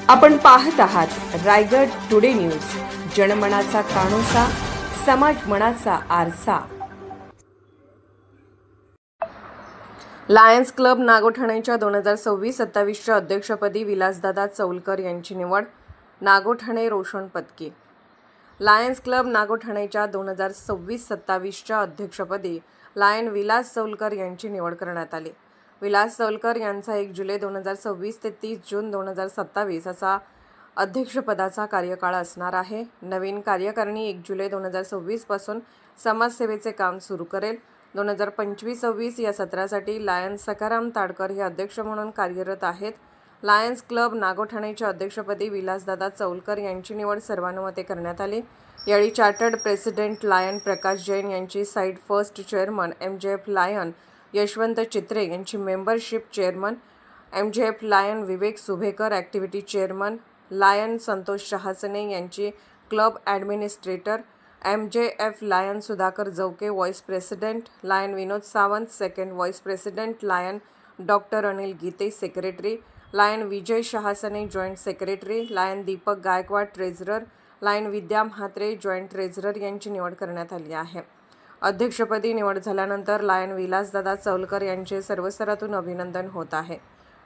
आपण पाहत आहात रायगड टुडे न्यूज, जनमनाचा कानोसा, समाज मनाचा आरसा। लायन्स क्लब नागोठणेच्या 2026-27च्या अध्यक्षपदी विलासदादा चौलकर यांची निवड। नागोठणे रोशन पदकी। लायन्स क्लब नागोठणेच्या 2026-27च्या अध्यक्षपदी लायन विलास चौलकर यांची निवड करण्यात आली। विलास चौलकर यांचा 1 जुलै 2026 ते 30 जून 2027 असा अध्यक्षपदाचा कार्यकाळ असणार आहे। नवीन कार्यकारिणी 1 जुलै 2026 पासून समाजसेवेचे काम सुरू करेल। 2025-26 या सत्रासाठी लायन सखाराम ताडकर हे अध्यक्ष म्हणून कार्यरत आहेत। लायन्स क्लब नागोठणेच्या अध्यक्षपदी विलासदादा चौलकर यांची निवड सर्वानुमते करण्यात आली। यावेळी chartered president lion Prakash Jain यांची sight first chairman MJF lion Yashwant Chitre यांची membership chairman MJF lion Vivek Subhekar activity chairman lion Santosh Shahasane यांची club administrator MJF lion Sudhakar Javke vice president lion Vinod Sawant second vice president lion doctor Anil Gite secretary lion Vijay Shahasane joint secretary lion Deepak Gaikwad treasurer lion Vidya Mhatre joint treasurer यांची निवड करण्यात आली आहे। अध्यक्षपदी निवड झाल्यानंतर लायन विलासदादा चौलकर यांचे सर्व स्तरातून अभिनंदन होत आहे।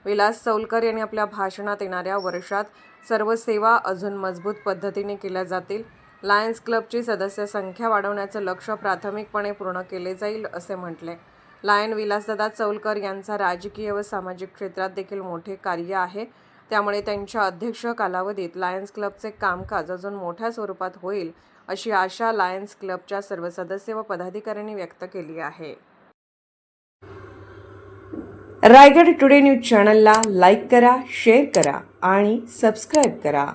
विलास चौलकर यांनी आपल्या भाषणात येणाऱ्या वर्षात सर्व सेवा अजून मजबूत पद्धतीने केल्या जातील। लायन्स क्लबची सदस्य संख्या वाढवण्याचं लक्ष्य प्राथमिकपणे पूर्ण केले जाईल असे म्हटले। लायन विलासदादा चौलकर यांचा राजकीय व सामाजिक क्षेत्रात देखील मोठे कार्य आहे, त्यामुळे त्यांच्या अध्यक्ष कालावधीत लायन्स क्लबचे कामकाज अजून मोठ्या स्वरूपात होईल अशी आशा लायन्स क्लबच्या सर्व सदस्य व पदाधिकाऱ्यांनी व्यक्त केली आहे। रायगड टुडे न्यूज चॅनलला लाईक करा, शेअर करा आणि सबस्क्राईब करा।